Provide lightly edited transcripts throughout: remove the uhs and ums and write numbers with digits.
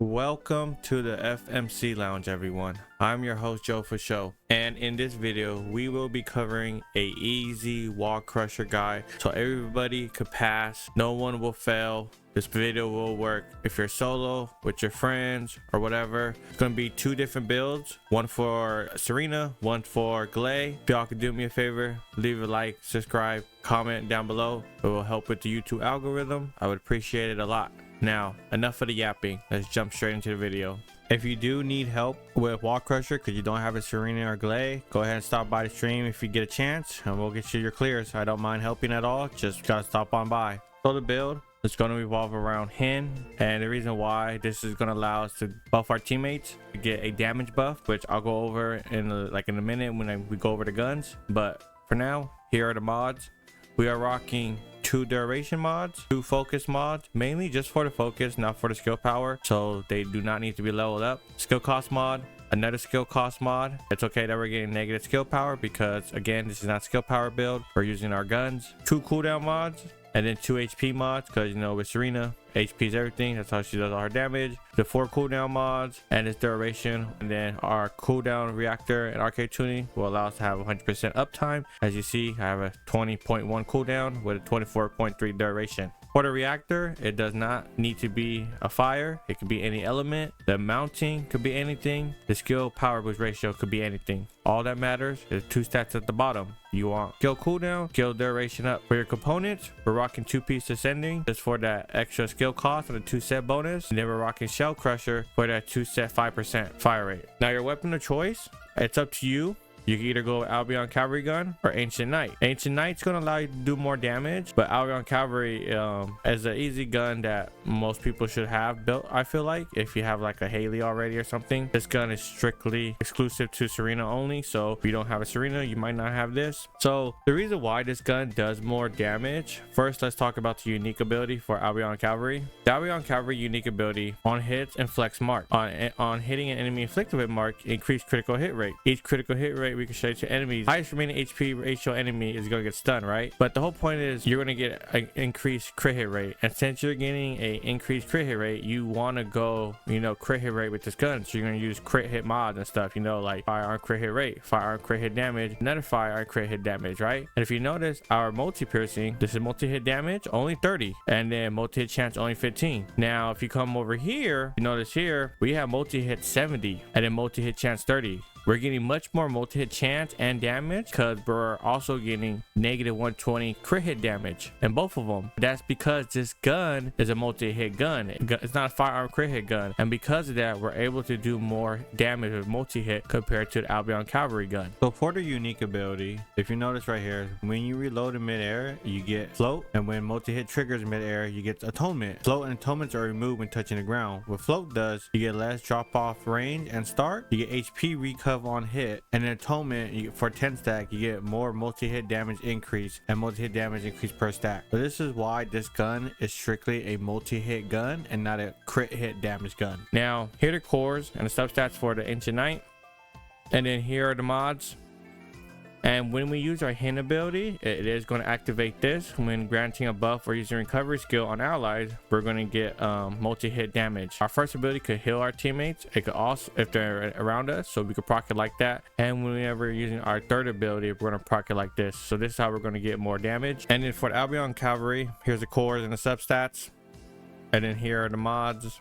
Welcome to the FMC Lounge, everyone. I'm your host Joe for show, and in this video we will be covering a easy wall crusher guide so everybody could pass, no one will fail. This video will work if you're solo, with your friends, or whatever. It's going to be two different builds, one for Serena, one for Gley. If y'all could do me a favor, leave a like, subscribe, comment down below. It will help with the YouTube algorithm. I would appreciate it a lot. Now, enough of the yapping. Let's jump straight into the video. If you do need help with wall crusher because you don't have a Serena or Gley, go ahead and stop by the stream if you get a chance, and we'll get you your clears. I don't mind helping at all. Just gotta stop on by. So the build, it's going to revolve around Hin, and the reason why this is going to allow us to buff our teammates to get a damage buff, which I'll go over in a minute when we go over the guns. But for now, here are the mods. We are rocking 2 duration mods, 2 focus mods, mainly just for the focus, not for the skill power, so they do not need to be leveled up. Skill cost mod, another skill cost mod. It's okay that we're getting negative skill power because again, this is not skill power build. We're using our guns. 2 cooldown mods, and then 2 HP mods, because you know with Serena, HP is everything. That's how she does all her damage. The 4 cooldown mods and its duration, and then our cooldown reactor and arcade tuning will allow us to have 100% uptime. As you see, I have a 20.1 cooldown with a 24.3 duration. For the reactor, it does not need to be a fire. It could be any element. The mounting could be anything. The skill power boost ratio could be anything. All that matters is 2 stats at the bottom. You want skill cooldown, skill duration up. For your components, we're rocking 2-piece Descendant just for that extra skill cost and a 2 set bonus. And then we're rocking Shell Crusher for that 2 set 5% fire rate. Now your weapon of choice, it's up to you. You can either go with Albion Cavalry Gun or Ancient Knight. Ancient Knight's going to allow you to do more damage, but Albion Cavalry is an easy gun that most people should have built. I feel like if you have like a Haley already or something, this gun is strictly exclusive to Serena only. So if you don't have a Serena, you might not have this. So the reason why this gun does more damage, first let's talk about the unique ability for Albion Cavalry. The Albion Cavalry unique ability on hits and flex mark. On hitting an enemy inflicted with mark, increase critical hit rate. Each critical hit rate we can show to enemies, highest remaining HP ratio enemy is going to get stunned, right? But the whole point is you're going to get an increased crit hit rate, and since you're getting a increased crit hit rate, you want to go, you know, crit hit rate with this gun. So you're going to use crit hit mods and stuff, you know, like firearm crit hit rate, firearm crit hit damage, another firearm crit hit damage, right? And if you notice, our multi-piercing, this is multi-hit damage only 30, and then multi-hit chance only 15. Now if you come over here, you notice here we have multi-hit 70 and then multi-hit chance 30. We're getting much more multi-hit chance and damage because we're also getting negative 120 crit hit damage in both of them. That's because this gun is a multi-hit gun. It's not a firearm crit hit gun, and because of that, we're able to do more damage with multi-hit compared to the Albion Cavalry gun. So for the unique ability, if you notice right here, when you reload in midair, you get float, and when multi-hit triggers midair, you get atonement. Float and atonements are removed when touching the ground. What float does, you get less drop off range and start. You get HP recover on hit, and in atonement for 10 stack you get more multi-hit damage increase and multi-hit damage increase per stack. So this is why this gun is strictly a multi-hit gun and not a crit hit damage gun. Now here are the cores and the substats for the Ancient Knight, and then here are the mods. And when we use our Hin ability, it is going to activate this. When granting a buff or using recovery skill on allies, we're going to get multi-hit damage. Our first ability could heal our teammates. It could also, if they're around us, so we could proc it like that. And whenever we're using our third ability, we're going to proc it like this. So this is how we're going to get more damage. And then for the Albion Cavalry, here's the cores and the substats. And then here are the mods.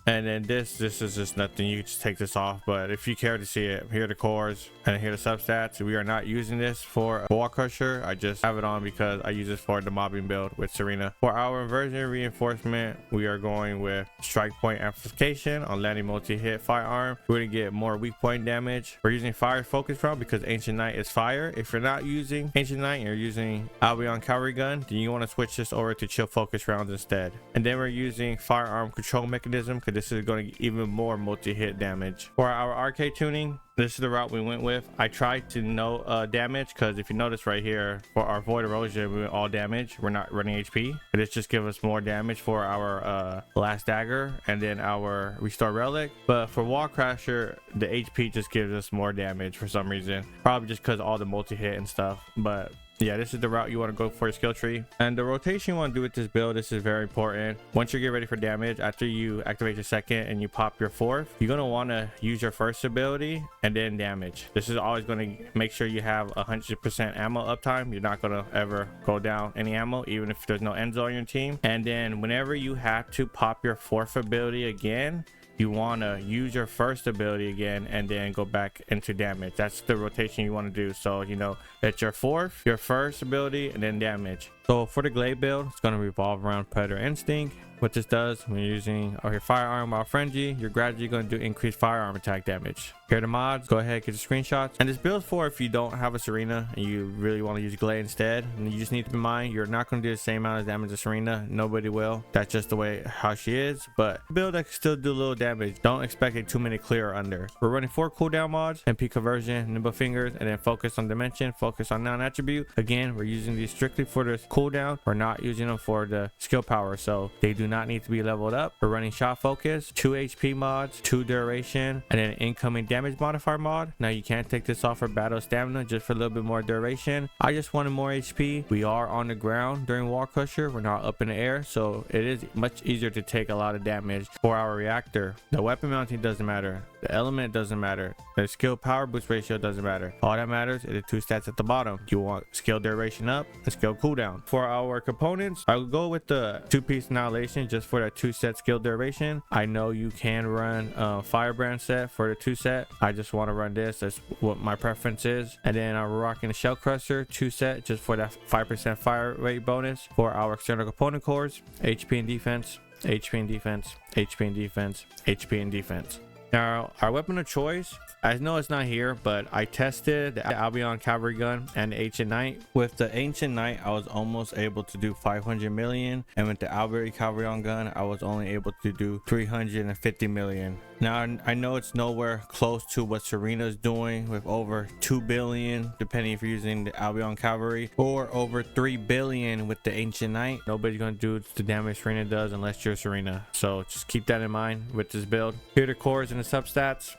And then this is just nothing. You just take this off, but if you care to see it, here are the cores and here are the substats. We are not using this for wall crusher. I just have it on because I use this for the mobbing build with Serena. For our inversion reinforcement, we are going with strike point amplification on landing multi-hit firearm. We're going to get more weak point damage. We're using fire focus round because Ancient Knight is fire. If you're not using Ancient Knight and you're using Albion Cavalry gun, then you want to switch this over to chill focus rounds instead. And then we're using firearm control mechanism because this is going to get even more multi-hit damage. For our arcade tuning, this is the route we went with. I tried to no damage because if you notice right here, for our void erosion, we went all damage. We're not running HP, and this just gives us more damage for our last dagger and then our restore relic. But for wall crusher, the HP just gives us more damage for some reason, probably just because all the multi-hit and stuff. But yeah, this is the route you want to go for your skill tree. And the rotation you want to do with this build, this is very important. Once you get ready for damage, after you activate your second and you pop your fourth, you're going to want to use your first ability and then damage. This is always going to make sure you have 100% ammo uptime. You're not going to ever go down any ammo, even if there's no Enzo on your team. And then whenever you have to pop your fourth ability again, you want to use your first ability again and then go back into damage. That's the rotation you want to do. So, you know, it's your fourth, your first ability, and then damage. So for the Gley build, it's going to revolve around Predator Instinct. What this does when you're using your firearm while frenzy, you're gradually going to do increased firearm attack damage. Here are the mods. Go ahead, get the screenshots. And this build for if you don't have a Serena and you really want to use Gley instead. And you just need to be in mind, you're not going to do the same amount of damage as Serena. Nobody will. That's just the way how she is. But build that can still do a little damage. Don't expect a 2 minute clear or under. We're running 4 cooldown mods: MP conversion, nimble fingers, and then focus on dimension, focus on non-attribute. Again, we're using these strictly for the cooldown. We're not using them for the skill power, so they do not need to be leveled up. We're running shot focus, 2 HP mods, 2 duration, and then incoming damage modifier mod. Now you can't take this off for battle stamina, just for a little bit more duration. I just wanted more HP. We are on the ground during wall crusher. We're not up in the air, so it is much easier to take a lot of damage. For our reactor, the weapon mounting doesn't matter, the element doesn't matter, the skill power boost ratio doesn't matter. All that matters is the 2 stats at the bottom. You want skill duration up and skill cooldown. For our components, I will go with the 2-piece annihilation just for that 2 set skill duration. I know you can run firebrand set for the 2 set. I just want to run this. That's what my preference is. And then I'm rocking the shell crusher 2 set just for that 5% fire rate bonus. For our external component cores, HP and defense, HP and defense, HP and defense, HP and defense. Now our weapon of choice, I know it's not here, but I tested the Albion cavalry gun and the Ancient Knight. With the Ancient Knight, I was almost able to do 500 million, and with the Albion cavalry gun, I was only able to do 350 million. Now I know it's nowhere close to what Serena's doing with over 2 billion, depending if you're using the Albion cavalry, or over 3 billion with the Ancient Knight. Nobody's gonna do the damage Serena does unless you're Serena, so just keep that in mind with this build. Here are the cores and the substats.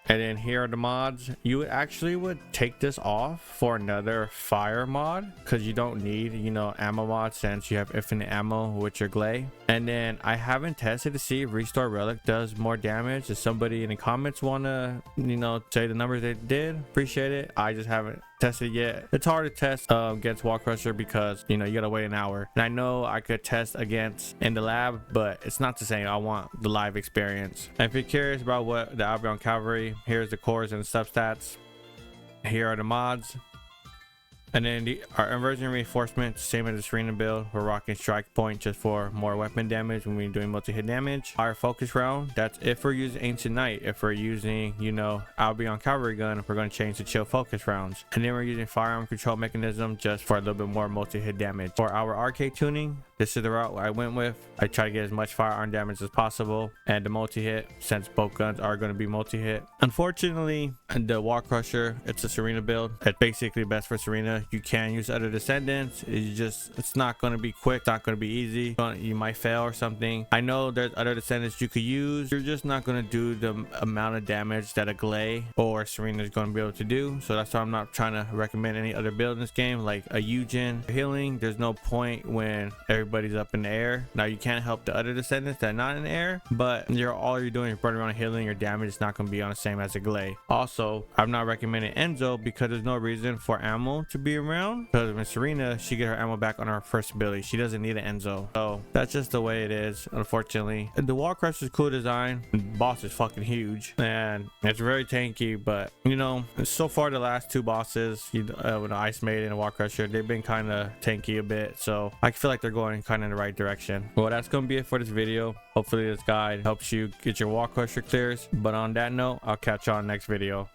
And then here are the mods. You actually would take this off for another fire mod, because you don't need, you know, ammo mod since you have infinite ammo with your Gley. And then I haven't tested to see if restore relic does more damage. If somebody in the comments want to, you know, say the numbers they did, appreciate it. I just haven't tested yet. It's hard to test against wall crusher because, you know, you gotta wait an hour. And I know I could test against in the lab, but it's not the same. I want the live experience. And if you're curious about what the Albion cavalry, here's the cores and the substats. Here are the mods. And then our inversion reinforcement, same as the Serena build. We're rocking strike point just for more weapon damage when we're doing multi-hit damage. Our focus round, that's if we're using Ancient Knight. If we're using, you know, Albion cavalry gun, we're going to change to chill focus rounds. And then we're using firearm control mechanism just for a little bit more multi-hit damage. For our arcade tuning, this is the route I went with. I try to get as much firearm damage as possible, and the multi-hit, since both guns are going to be multi-hit. Unfortunately, the wall crusher, it's a Serena build. It's basically best for Serena. You can use other Descendants. It's not going to be quick, it's not going to be easy. You might fail or something. I know there's other Descendants you could use. You're just not going to do the amount of damage that a Gley or Serena is going to be able to do. So that's why I'm not trying to recommend any other build in this game, like a Yujin healing. There's no point when everybody's up in the air. Now you can't help the other Descendants that are not in the air, but all you're doing is running around healing. Your damage is not going to be on the same as a Gley. Also, I'm not recommending Enzo because there's no reason for ammo to be around, because with Serena, she get her ammo back on her first ability. She doesn't need an Enzo, so that's just the way it is, unfortunately. The wall crush is cool design. The boss is fucking huge and it's very tanky, but you know, so far the last 2 bosses, with the Ice Maiden and Wall Crusher, they've been kind of tanky a bit, so I feel like they're going kind of in the right direction. Well, that's gonna be it for this video. Hopefully this guide helps you get your Wall Crusher clears, but on that note, I'll catch you on next video.